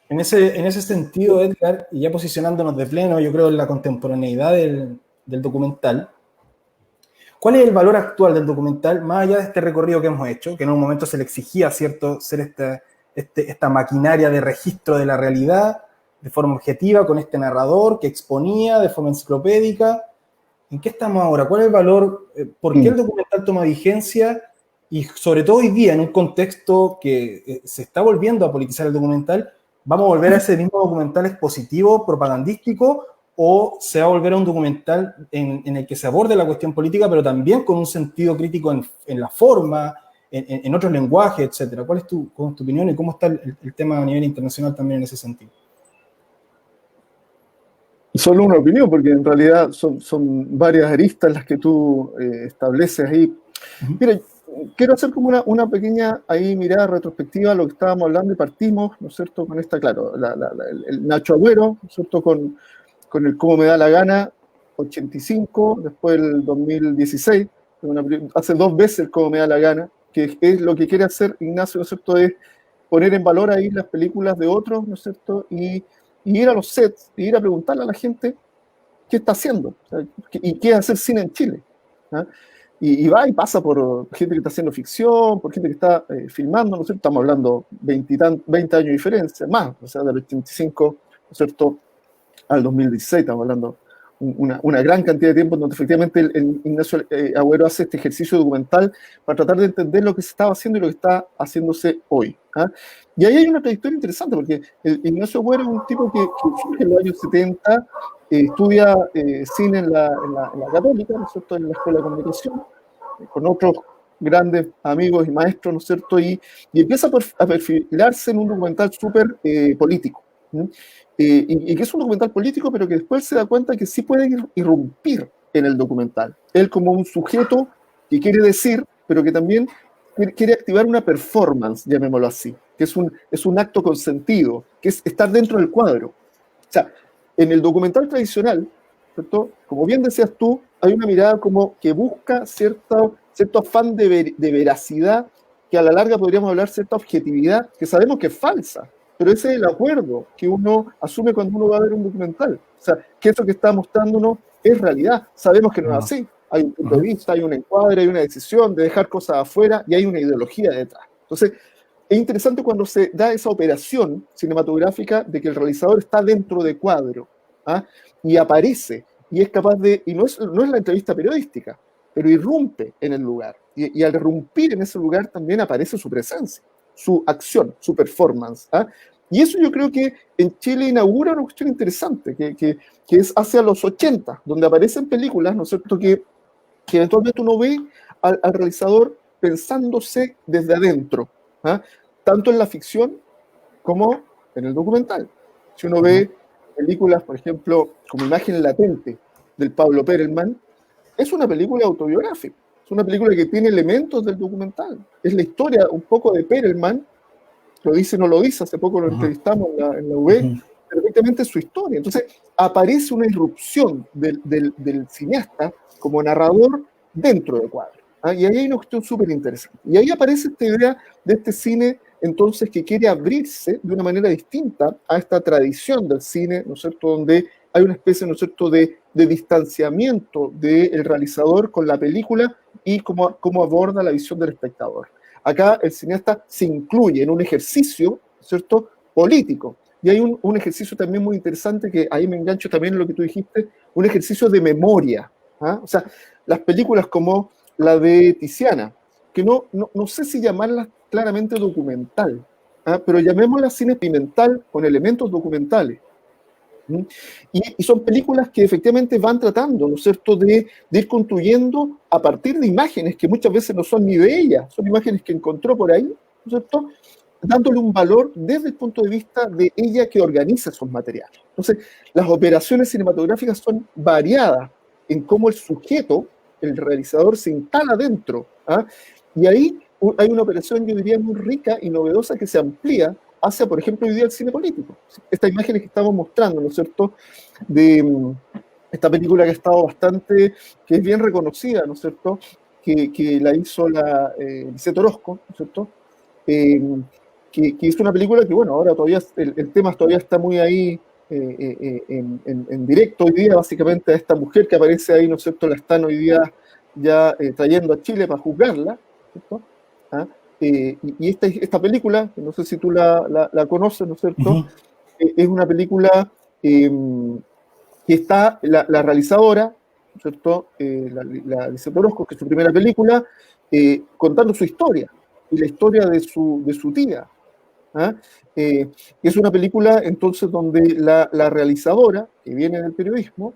En ese sentido, Edgar, y ya posicionándonos de pleno, yo creo, en la contemporaneidad del documental, ¿cuál es el valor actual del documental, más allá de este recorrido que hemos hecho, que en un momento se le exigía, ¿cierto?, ser esta maquinaria de registro de la realidad de forma objetiva, con este narrador que exponía de forma enciclopédica? ¿En qué estamos ahora? ¿Cuál es el valor? ¿Por qué el documental toma vigencia? Y sobre todo hoy día, en un contexto que se está volviendo a politizar el documental, ¿vamos a volver a ese mismo documental expositivo, propagandístico, o se va a volver a un documental en el que se aborde la cuestión política, pero también con un sentido crítico en la forma, en otros lenguajes, etcétera? ¿Cuál es tu opinión y cómo está el tema a nivel internacional también en ese sentido? Solo una opinión, porque en realidad son varias aristas las que tú estableces ahí. Mira, quiero hacer como una pequeña ahí mirada retrospectiva a lo que estábamos hablando y partimos, ¿no es cierto?, con esta, claro, el Nacho Agüero, ¿no es cierto?, con el Cómo me da la gana, 85, después el 2016, hace 2 veces el Cómo me da la gana, que es lo que quiere hacer Ignacio, ¿no es cierto?, es poner en valor ahí las películas de otros, ¿no es cierto?, y ir a los sets, y ir a preguntarle a la gente qué está haciendo, o sea, y qué es hacer cine en Chile. ¿Ah? Y va y pasa por gente que está haciendo ficción, por gente que está filmando, ¿no es cierto? Estamos hablando 20 años de diferencia, más, o sea, del 85, ¿no es cierto?, al 2016, estamos hablando una gran cantidad de tiempo, donde efectivamente el Ignacio Agüero hace este ejercicio documental para tratar de entender lo que se estaba haciendo y lo que está haciéndose hoy. ¿Ah? Y ahí hay una trayectoria interesante, porque el Ignacio Agüero es un tipo que surge en los años 70, estudia cine en la Católica, ¿no es cierto?, en la Escuela de Comunicación, con otros grandes amigos y maestros, ¿no es cierto?, y empieza a perfilarse en un documental súper político. Y que es un documental político, pero que después se da cuenta que sí puede irrumpir en el documental. Él como un sujeto que quiere decir, pero que también quiere activar una performance, llamémoslo así, que es un acto consentido, que es estar dentro del cuadro. O sea, en el documental tradicional, ¿cierto?, como bien decías tú, hay una mirada como que busca cierto afán de veracidad, que a la larga podríamos hablar cierta objetividad, que sabemos que es falsa, pero ese es el acuerdo que uno asume cuando uno va a ver un documental. O sea, que eso que está mostrándonos es realidad. Sabemos que no es así. Hay un punto de vista, hay un encuadre, hay una decisión de dejar cosas afuera y hay una ideología detrás. Entonces, es interesante cuando se da esa operación cinematográfica de que el realizador está dentro de cuadro, ¿ah?, y aparece, y es capaz de, y no es la entrevista periodística, pero irrumpe en el lugar. Y al irrumpir en ese lugar también aparece su presencia, su acción, su performance. ¿Ah? Y eso yo creo que en Chile inaugura una cuestión interesante, que es hacia los 80, donde aparecen películas, ¿no es cierto?, que eventualmente uno ve al realizador pensándose desde adentro, ¿ah?, tanto en la ficción como en el documental. Si uno ve películas, por ejemplo, como Imagen Latente, del Pablo Perelman, es una película autobiográfica. Es una película que tiene elementos del documental. Es la historia un poco de Perelman, lo dice o no lo dice, hace poco lo entrevistamos en la UB, perfectamente su historia. Entonces aparece una irrupción del cineasta como narrador dentro del cuadro. Y ahí hay una cuestión súper interesante. Y ahí aparece esta idea de este cine, entonces, que quiere abrirse de una manera distinta a esta tradición del cine, ¿no es cierto?, donde hay una especie, ¿no es cierto?, de distanciamiento del realizador con la película y cómo aborda la visión del espectador. Acá el cineasta se incluye en un ejercicio, ¿no es cierto?, político. Y hay un ejercicio también muy interesante, que ahí me engancho también en lo que tú dijiste, un ejercicio de memoria. O sea, las películas como la de Tiziana, que no sé si llamarlas claramente documental, pero llamémosla cine experimental con elementos documentales. Y son películas que efectivamente van tratando, ¿no es cierto?, de ir construyendo a partir de imágenes que muchas veces no son ni de ella, son imágenes que encontró por ahí, ¿no es cierto?, dándole un valor desde el punto de vista de ella que organiza esos materiales. Entonces, las operaciones cinematográficas son variadas en cómo el sujeto, el realizador, se instala dentro. Y ahí hay una operación, yo diría, muy rica y novedosa que se amplía hacia, por ejemplo, hoy día el cine político. Estas imágenes que estamos mostrando, ¿no es cierto?, de esta película que ha estado bastante, que es bien reconocida, ¿no es cierto?, que la hizo Lisette Orozco, ¿no es cierto?, que hizo una película que, bueno, ahora todavía el tema todavía está muy ahí en directo hoy día, básicamente a esta mujer que aparece ahí, ¿no es cierto?, la están hoy día ya trayendo a Chile para juzgarla, ¿cierto? Y esta película, que no sé si tú la conoces, ¿no es cierto?, es una película que está la realizadora, ¿no es cierto?, la Lisette Orozco, que es su primera película, contando su historia, y la historia de su tía. Es una película, entonces, donde la realizadora, que viene del periodismo,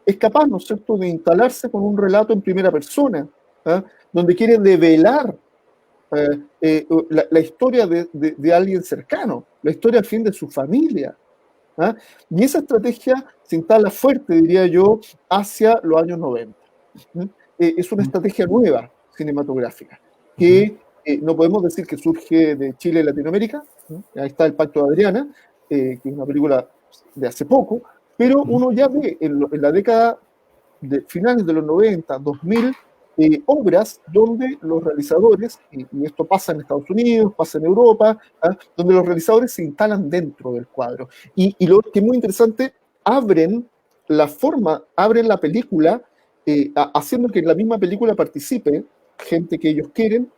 es capaz, ¿no es cierto?, de instalarse con un relato en primera persona, donde quiere develar la historia de alguien cercano, la historia al fin de su familia. Y esa estrategia se instala fuerte, diría yo, hacia los años 90. Es una estrategia nueva cinematográfica, que no podemos decir que surge de Chile y Latinoamérica. Ahí está El Pacto de Adriana, que es una película de hace poco, pero uno ya ve en la década de finales de los 90, 2000, obras donde los realizadores, y esto pasa en Estados Unidos, pasa en Europa, donde los realizadores se instalan dentro del cuadro. Y lo que es muy interesante, abren la película, haciendo que en la misma película participe gente que ellos quieren,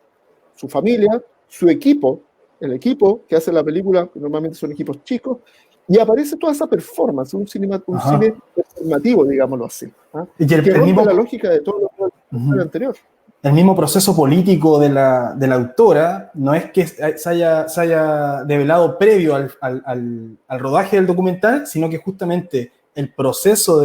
su familia, su equipo, el equipo que hace la película, que normalmente son equipos chicos, y aparece toda esa performance, un cine performativo, digámoslo así, y que rompe la lógica de todo lo anterior. El mismo proceso político de la autora no es que se haya develado previo al rodaje del documental, sino que justamente el proceso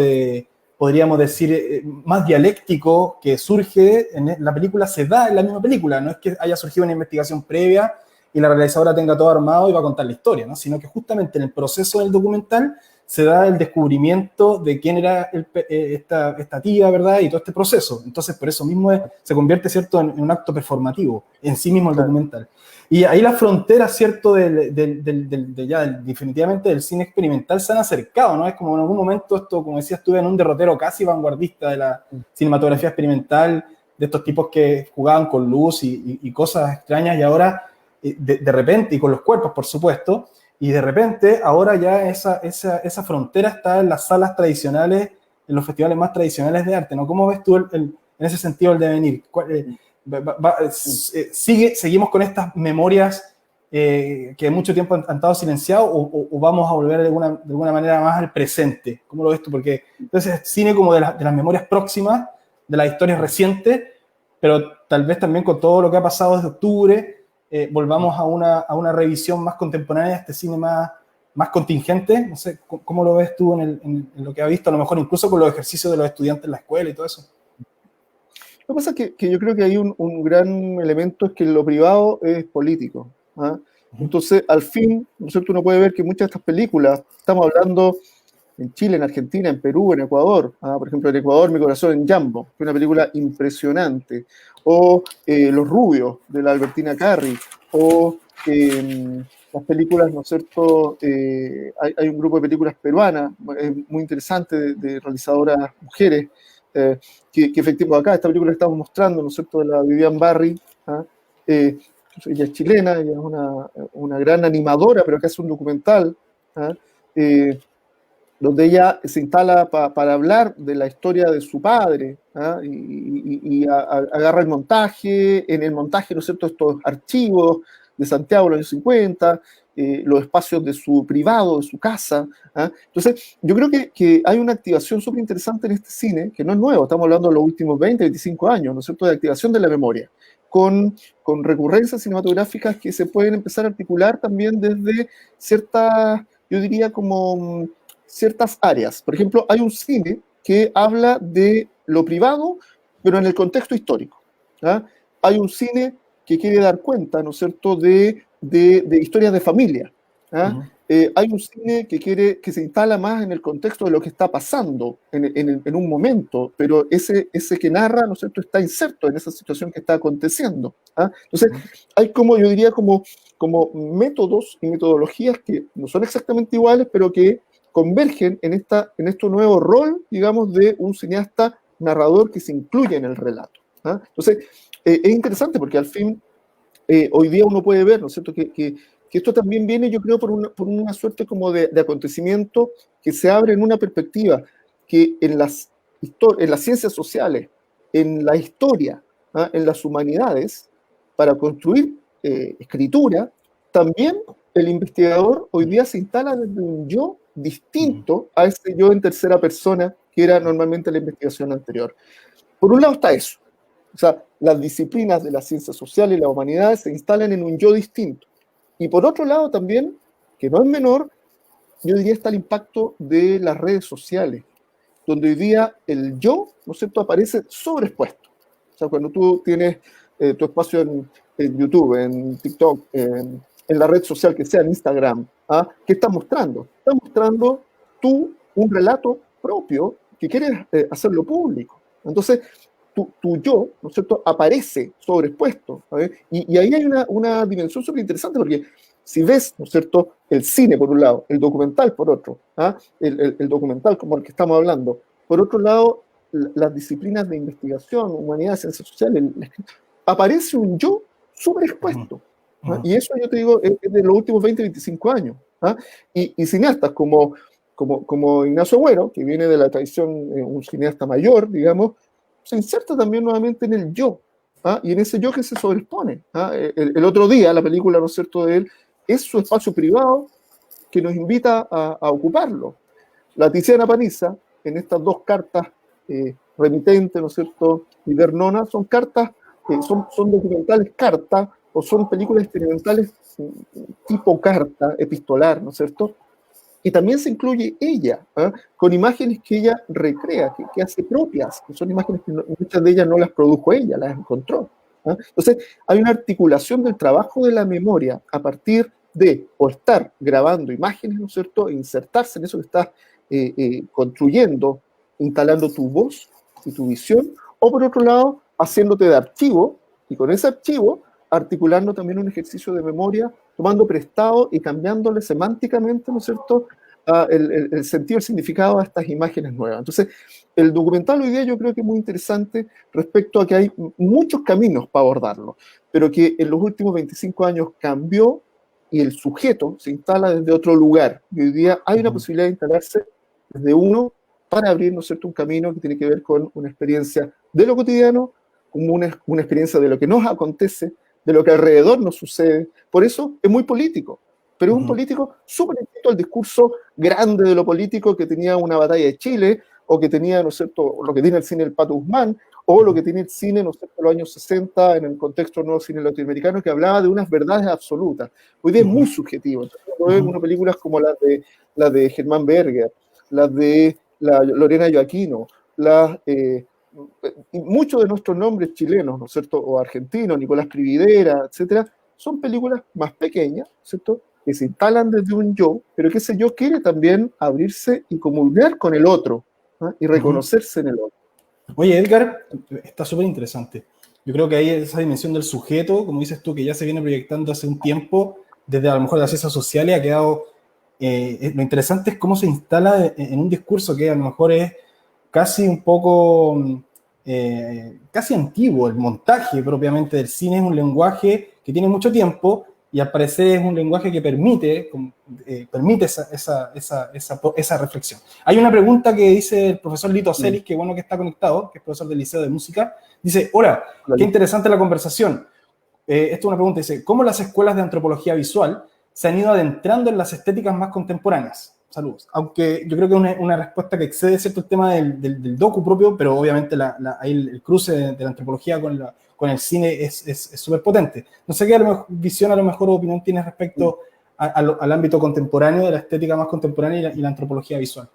podríamos decir, más dialéctico que surge en la película se da en la misma película. No es que haya surgido una investigación previa y la realizadora tenga todo armado y va a contar la historia, ¿no? Sino que justamente en el proceso del documental se da el descubrimiento de quién era esta tía, ¿verdad? Y todo este proceso. Entonces, por eso mismo se convierte, ¿cierto?, en un acto performativo, en sí mismo el documental. Y ahí las fronteras, ¿cierto?, definitivamente del cine experimental se han acercado, ¿no? Es como en algún momento esto, como decía, estuve en un derrotero casi vanguardista de la cinematografía experimental, de estos tipos que jugaban con luz y cosas extrañas, y ahora, de repente, y con los cuerpos, por supuesto, y de repente, ahora ya esa frontera está en las salas tradicionales, en los festivales más tradicionales de arte, ¿no? ¿Cómo ves tú en ese sentido el devenir? ¿Seguimos con estas memorias que mucho tiempo han estado silenciados o vamos a volver de alguna manera más al presente? ¿Cómo lo ves tú? Porque entonces cine como de las memorias próximas, de las historias recientes, pero tal vez también con todo lo que ha pasado desde octubre, volvamos a una revisión más contemporánea de este cine más contingente. No sé, ¿cómo lo ves tú en lo que has visto, a lo mejor incluso con los ejercicios de los estudiantes en la escuela y todo eso? Lo que pasa es que yo creo que hay un gran elemento, es que lo privado es político. Entonces, al fin, ¿no es cierto?, uno puede ver que muchas de estas películas, estamos hablando en Chile, en Argentina, en Perú, en Ecuador. Por ejemplo, en Ecuador, Mi corazón en Jambo, que es una película impresionante. O Los rubios, de la Albertina Carri. O las películas, ¿no es cierto? Hay un grupo de películas peruanas muy interesante de realizadoras mujeres, que efectivamente acá, esta película que estamos mostrando, ¿no es cierto?, de la Vivian Barry. Ella es chilena, ella es una gran animadora, pero que hace un documental, donde ella se instala para hablar de la historia de su padre, y agarra el montaje, en el montaje, ¿no es cierto?, estos archivos de Santiago de los años 50, los espacios de su privado, de su casa. Entonces, yo creo que hay una activación súper interesante en este cine, que no es nuevo, estamos hablando de los últimos 20, 25 años, ¿no es cierto?, de activación de la memoria, con recurrencias cinematográficas que se pueden empezar a articular también desde ciertas, yo diría como ciertas áreas. Por ejemplo, hay un cine que habla de lo privado, pero en el contexto histórico. Hay un cine que quiere dar cuenta, ¿no es cierto?, de historias de familia. Hay un cine que se instala más en el contexto de lo que está pasando en un momento, pero ese que narra, ¿no es cierto?, está inserto en esa situación que está aconteciendo. Entonces, hay como, yo diría, como métodos y metodologías que no son exactamente iguales, pero que convergen en este nuevo rol, digamos, de un cineasta narrador que se incluye en el relato. Entonces, es interesante porque al fin, hoy día uno puede ver, ¿no es cierto?, que esto también viene, yo creo, por una suerte como de acontecimiento que se abre en una perspectiva que en las ciencias sociales, en la historia, en las humanidades, para construir escritura, también el investigador hoy día se instala desde un yo distinto a ese yo en tercera persona que era normalmente la investigación anterior. Por un lado está eso. O sea, las disciplinas de las ciencias sociales y las humanidades se instalan en un yo distinto. Y por otro lado también, que no es menor, yo diría está el impacto de las redes sociales, donde hoy día el yo, ¿no es cierto?, aparece sobreexpuesto. O sea, cuando tú tienes tu espacio en YouTube, en TikTok, en la red social que sea, en Instagram, ¿qué estás mostrando? Estás mostrando tú un relato propio que quieres hacerlo público. Entonces, tu yo, ¿no es cierto?, aparece sobreexpuesto. Y ahí hay una dimensión súper interesante, porque si ves, ¿no es cierto?, el cine por un lado, el documental por otro, el documental como el que estamos hablando, por otro lado, las disciplinas de investigación, humanidades, ciencias sociales, aparece un yo súper expuesto. Y eso, yo te digo, es de los últimos 20, 25 años. Y cineastas como Ignacio Agüero, que viene de la tradición, un cineasta mayor, digamos, se inserta también nuevamente en el yo, y en ese yo que se sobreexpone. El otro día, la película, ¿no es cierto?, de él, es su espacio privado que nos invita a ocuparlo. La Tiziana Paniza, en estas dos cartas, Remitente, ¿no es cierto?, y Vernona, son cartas, son documentales carta, o son películas experimentales tipo carta, epistolar, ¿no es cierto?, y también se incluye ella, con imágenes que ella recrea, que hace propias, que son imágenes que muchas de ellas no las produjo ella, las encontró. Entonces, hay una articulación del trabajo de la memoria a partir de o estar grabando imágenes, ¿no es cierto?, e insertarse en eso que estás construyendo, instalando tu voz y tu visión, o por otro lado, haciéndote de archivo, y con ese archivo articulando también un ejercicio de memoria, tomando prestado y cambiándole semánticamente, ¿no es cierto?, el sentido, el significado a estas imágenes nuevas. Entonces, el documental hoy día yo creo que es muy interesante respecto a que hay muchos caminos para abordarlo, pero que en los últimos 25 años cambió y el sujeto se instala desde otro lugar. Y hoy día hay una posibilidad de instalarse desde uno para abrir, ¿no es cierto?, un camino que tiene que ver con una experiencia de lo cotidiano, como una experiencia de lo que nos acontece, de lo que alrededor nos sucede. Por eso es muy político, pero es un político súper distinto al discurso grande de lo político que tenía una batalla de Chile, o que tenía, ¿no es cierto?, lo que tiene el cine El Pato Guzmán, o lo que tiene el cine, ¿no es cierto?, en los años 60, en el contexto del nuevo cine latinoamericano, que hablaba de unas verdades absolutas. Hoy día es muy subjetivo. Entonces, uno películas como las de Germán Berger, las de Lorena Joaquino, y muchos de nuestros nombres chilenos, ¿no es cierto?, o argentinos, Nicolás Prividera, etcétera, son películas más pequeñas, ¿cierto?, que se instalan desde un yo, pero que ese yo quiere también abrirse y comulgar con el otro, ¿ah? Y reconocerse en el otro. Oye, Edgar, está súper interesante. Yo creo que ahí esa dimensión del sujeto, como dices tú, que ya se viene proyectando hace un tiempo, desde a lo mejor las ciencias sociales, ha quedado... lo interesante es cómo se instala en un discurso que a lo mejor es casi un poco... casi antiguo. El montaje propiamente del cine es un lenguaje que tiene mucho tiempo y al parecer es un lenguaje que permite esa reflexión. Hay una pregunta que dice el profesor Lito Celis, que bueno que está conectado, que es profesor del Liceo de Música. Dice, hola, qué interesante la conversación. Esto es una pregunta, dice, ¿cómo las escuelas de antropología visual se han ido adentrando en las estéticas más contemporáneas? Saludos. Aunque yo creo que es una respuesta que excede, ¿cierto?, el tema del docu propio, pero obviamente ahí el cruce de la antropología con el cine es súper potente. No sé qué visión, a lo mejor, o opinión tienes respecto al ámbito contemporáneo, de la estética más contemporánea y la antropología visual.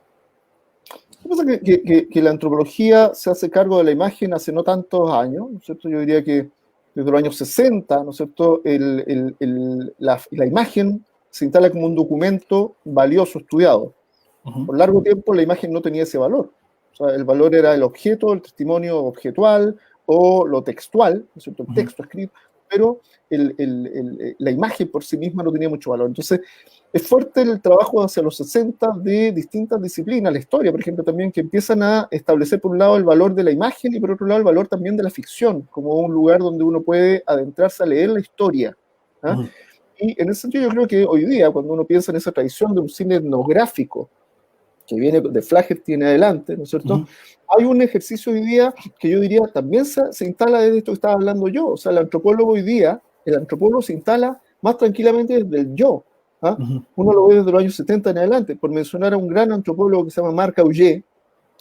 Lo que pasa es que la antropología se hace cargo de la imagen hace no tantos años, ¿no es cierto? Yo diría que desde los años 60, ¿no es cierto?, la imagen se instala como un documento valioso, estudiado. Por largo tiempo la imagen no tenía ese valor. O sea, el valor era el objeto, el testimonio objetual o lo textual, ¿no es cierto?, el texto escrito, pero la imagen por sí misma no tenía mucho valor. Entonces, es fuerte el trabajo hacia los 60 de distintas disciplinas, la historia, por ejemplo, también, que empiezan a establecer por un lado el valor de la imagen y por otro lado el valor también de la ficción, como un lugar donde uno puede adentrarse a leer la historia. Y en ese sentido yo creo que hoy día, cuando uno piensa en esa tradición de un cine etnográfico, que viene de Flaherty en adelante, ¿no es cierto? Hay un ejercicio hoy día que yo diría también se instala desde esto que estaba hablando yo. O sea, el antropólogo hoy día, el antropólogo se instala más tranquilamente desde el yo. ¿Ah? Uno lo ve desde los años 70 en adelante, por mencionar a un gran antropólogo que se llama Marc Augé.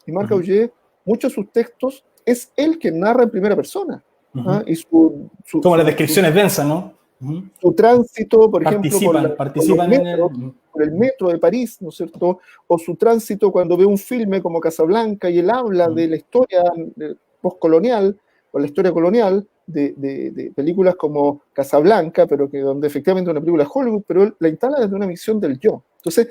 Y Marc Augé, muchos de sus textos, es él quien narra en primera persona. ¿Ah? Y como las descripciones densas, ¿no? Su tránsito, por ejemplo, por el metro de París, ¿no es cierto? O su tránsito cuando ve un filme como Casablanca y él habla de la historia postcolonial o la historia colonial de películas como Casablanca, pero que donde efectivamente es una película de Hollywood, pero él la instala desde una visión del yo. Entonces,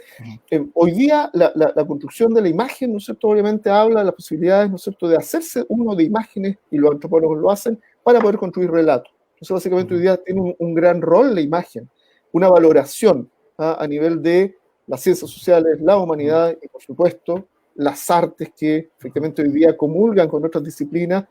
hoy día la construcción de la imagen, ¿no es cierto?, obviamente habla de las posibilidades, ¿no es cierto?, de hacerse uno de imágenes, y los antropólogos lo hacen, para poder construir relatos. Entonces, básicamente, hoy día tiene un gran rol la imagen, una valoración a nivel de las ciencias sociales, la humanidad y, por supuesto, las artes que efectivamente hoy día comulgan con otras disciplinas,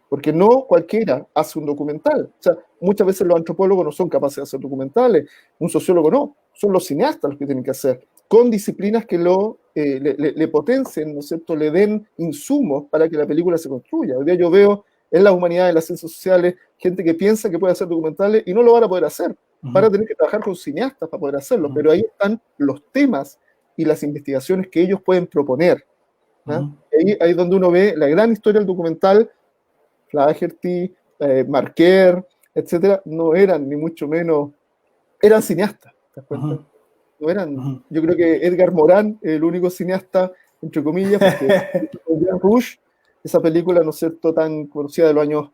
porque no cualquiera hace un documental. O sea, muchas veces los antropólogos no son capaces de hacer documentales, un sociólogo no, son los cineastas los que tienen que hacer, con disciplinas que le potencien, ¿no es cierto?, le den insumos para que la película se construya. Hoy día yo veo en la humanidad, en las ciencias sociales, gente que piensa que puede hacer documentales y no lo van a poder hacer. Van a tener que trabajar con cineastas para poder hacerlo, pero ahí están los temas y las investigaciones que ellos pueden proponer. Ahí es donde uno ve la gran historia del documental. Flaherty, Marquer, etcétera, no eran ni mucho menos, eran cineastas, ¿te das cuenta? No eran, yo creo que Edgar Morin es el único cineasta, entre comillas, porque Jean Rouge, esa película, ¿no es cierto?, tan conocida de los años,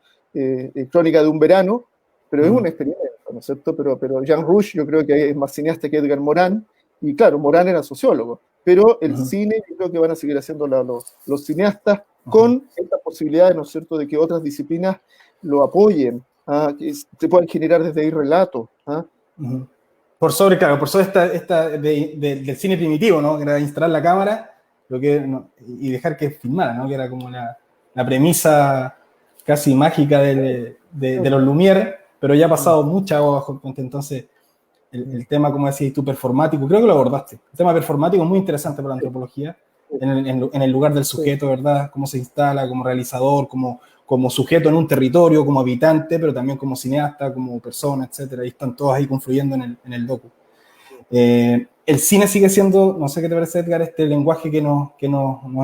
Crónica de un verano, pero es un experimento, ¿no es cierto? Pero Jean Rouge yo creo que es más cineasta que Edgar Morin, y claro, Morin era sociólogo, pero el cine yo creo que van a seguir haciendo los cineastas con estas posibilidades, ¿no es cierto?, de que otras disciplinas lo apoyen, que se puedan generar desde ahí relatos. Por sobre del cine primitivo, ¿no?, que era instalar la cámara y dejar que filmara, ¿no?, que era como la premisa casi mágica de los Lumière, pero ya ha pasado mucha agua bajo el puente. Entonces el tema, como decís tú, performático, creo que lo abordaste. El tema performático es muy interesante para la antropología, en el lugar del sujeto, ¿verdad? Cómo se instala como realizador, como sujeto en un territorio, como habitante, pero también como cineasta, como persona, etcétera. Y están todos ahí confluyendo en el docu. El cine sigue siendo, no sé qué te parece, Edgar, este lenguaje que nos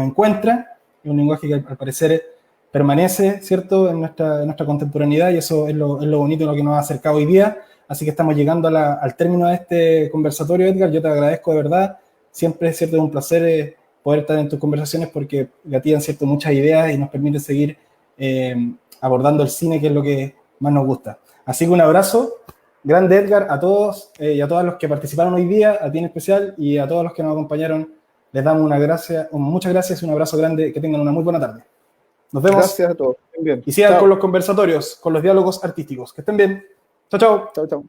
encuentra, un lenguaje que al parecer permanece, ¿cierto?, en nuestra contemporaneidad, y eso es lo bonito, lo que nos ha acercado hoy día. Así que estamos llegando al término de este conversatorio, Edgar. Yo te agradezco de verdad. Siempre, ¿cierto?, es un placer poder estar en tus conversaciones porque gatillan, ¿cierto?, muchas ideas y nos permite seguir abordando el cine, que es lo que más nos gusta. Así que un abrazo Grande Edgar, a todos y a todas los que participaron hoy día, a ti en especial, y a todos los que nos acompañaron, les damos muchas gracias y un abrazo grande, que tengan una muy buena tarde. Nos vemos. Gracias a todos. Bien. Y sigan Chao. con los conversatorios, con los diálogos artísticos. Que estén bien. Chao, chao. Chao, chao.